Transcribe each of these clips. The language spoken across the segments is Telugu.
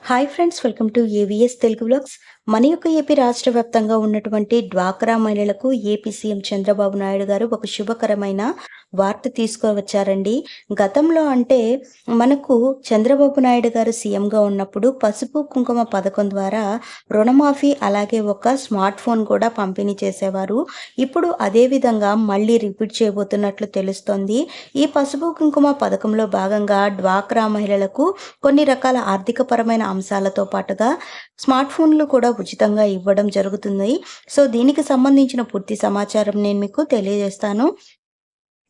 Hi friends, welcome to AVS Telugu vlogs. మన యొక్క ఏపీ రాష్ట్ర వ్యాప్తంగా ఉన్నటువంటి డ్వాక్రా మహిళలకు ఏపీ సీఎం చంద్రబాబు నాయుడు గారు ఒక శుభకరమైన వార్త తీసుకువచ్చారండి. గతంలో అంటే మనకు చంద్రబాబు నాయుడు గారు సీఎంగా ఉన్నప్పుడు పసుపు కుంకుమ పథకం ద్వారా రుణమాఫీ అలాగే ఒక స్మార్ట్ ఫోన్ కూడా పంపిణీ చేసేవారు. ఇప్పుడు అదే విధంగా మళ్ళీ రిపీట్ చేయబోతున్నట్లు తెలుస్తోంది. ఈ పసుపు కుంకుమ పథకంలో భాగంగా డ్వాక్రా మహిళలకు కొన్ని రకాల ఆర్థికపరమైన అంశాలతో పాటుగా స్మార్ట్ ఫోన్లు కూడా ఉచితంగా ఇవ్వడం జరుగుతుంది. సో దీనికి సంబంధించిన పూర్తి సమాచారం నేను మీకు తెలియజేస్తాను.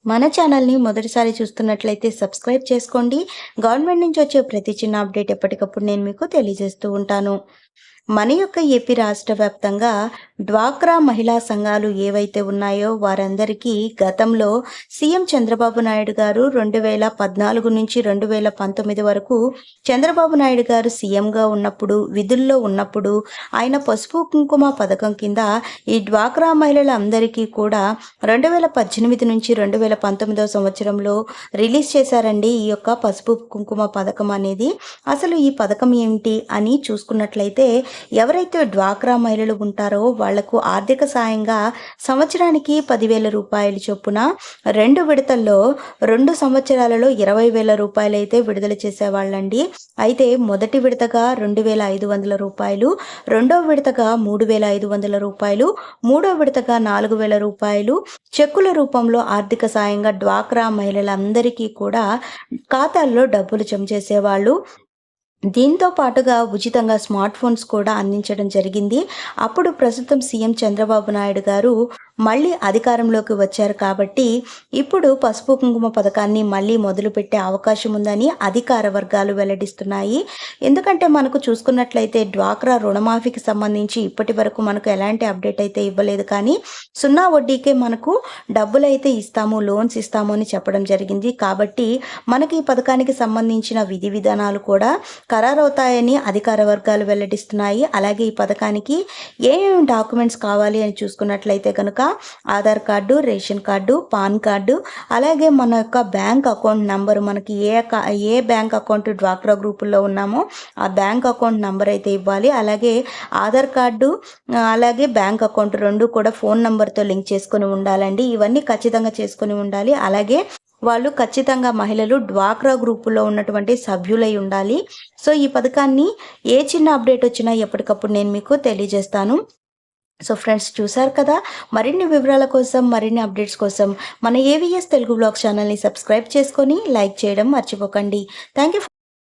మన ఛానల్ని మొదటిసారి చూస్తున్నట్లయితే సబ్స్క్రైబ్ చేసుకోండి. గవర్నమెంట్ నుంచి వచ్చే ప్రతి చిన్న అప్డేట్ ఎప్పటికప్పుడు నేను మీకు తెలియజేస్తూ ఉంటాను. మన యొక్క ఏపీ రాష్ట్ర వ్యాప్తంగా డ్వాక్రా మహిళా సంఘాలు ఏవైతే ఉన్నాయో వారందరికీ గతంలో సీఎం చంద్రబాబు నాయుడు గారు 2014 నుంచి 2019 వరకు చంద్రబాబు నాయుడు గారు సీఎంగా ఉన్నప్పుడు విధుల్లో ఉన్నప్పుడు ఆయన పసుపు కుంకుమ పథకం కింద ఈ డ్వాక్రా మహిళలందరికీ కూడా 2018 నుంచి 2019 సంవత్సరంలో రిలీజ్ చేశారండి ఈ యొక్క పసుపు కుంకుమ పథకం అనేది. అసలు ఈ పథకం ఏమిటి అని చూసుకున్నట్లయితే ఎవరైతే డ్వాక్రా మహిళలు ఉంటారో వాళ్లకు ఆర్థిక సాయంగా సంవత్సరానికి 10,000 రూపాయలు చొప్పున 2 విడతల్లో 2 సంవత్సరాలలో 20,000 రూపాయలు అయితే విడుదల చేసేవాళ్ళండి. అయితే మొదటి విడతగా 2,500 రూపాయలు, రెండో విడతగా 3,500 రూపాయలు, మూడో విడతగా 4,000 రూపాయలు చెక్కుల రూపంలో ఆర్థిక సాయంగా డ్వాక్రా మహిళలందరికీ కూడా ఖాతాల్లో డబ్బులు జమ చేసేవాళ్ళు. దీంతో పాటుగా ఉచితంగా స్మార్ట్ ఫోన్స్ కూడా అందించడం జరిగింది. అప్పుడు ప్రస్తుతం సీఎం చంద్రబాబు నాయుడు గారు మళ్ళీ అధికారంలోకి వచ్చారు కాబట్టి ఇప్పుడు పసుపు కుంకుమ పథకాన్ని మళ్ళీ మొదలుపెట్టే అవకాశం ఉందని అధికార వర్గాలు వెల్లడిస్తున్నాయి. ఎందుకంటే మనకు చూసుకున్నట్లయితే డ్వాక్రా రుణమాఫీకి సంబంధించి ఇప్పటి వరకు మనకు ఎలాంటి అప్డేట్ అయితే ఇవ్వలేదు, కానీ 0 వడ్డీకే మనకు డబ్బులు అయితే ఇస్తాము, లోన్స్ ఇస్తాము అని చెప్పడం జరిగింది. కాబట్టి మనకి ఈ పథకానికి సంబంధించిన విధి విధానాలు కూడా ఖరారవుతాయని అధికార వర్గాలు వెల్లడిస్తున్నాయి. అలాగే ఈ పథకానికి ఏమేమి డాక్యుమెంట్స్ కావాలి అని చూసుకున్నట్లయితే కనుక Aadhaar card, ration card, pan card, అలాగే మన యొక్క బ్యాంక్ అకౌంట్ నంబరు, మనకి ఏ బ్యాంక్ అకౌంట్ డ్వాక్రా గ్రూపుల్లో ఉన్నామో ఆ బ్యాంక్ అకౌంట్ నంబర్ అయితే ఇవ్వాలి. అలాగే ఆధార్ కార్డు అలాగే బ్యాంక్ అకౌంట్ 2 కూడా ఫోన్ నంబర్తో లింక్ చేసుకొని ఉండాలండి. ఇవన్నీ ఖచ్చితంగా చేసుకొని ఉండాలి. అలాగే వాళ్ళు ఖచ్చితంగా మహిళలు డ్వాక్రా గ్రూపులో ఉన్నటువంటి సభ్యులై ఉండాలి. సో ఈ పథకాన్ని ఏ చిన్న అప్డేట్ వచ్చినా ఎప్పటికప్పుడు నేను మీకు తెలియజేస్తాను. సో ఫ్రెండ్స్, చూసారు కదా, మరిన్ని వివరాల కోసం మరిన్ని అప్డేట్స్ కోసం మన ఏవిఎస్ తెలుగు వ్లాగ్స్ ఛానల్ని సబ్స్క్రైబ్ చేసుకొని లైక్ చేయడం మర్చిపోకండి. Thank you.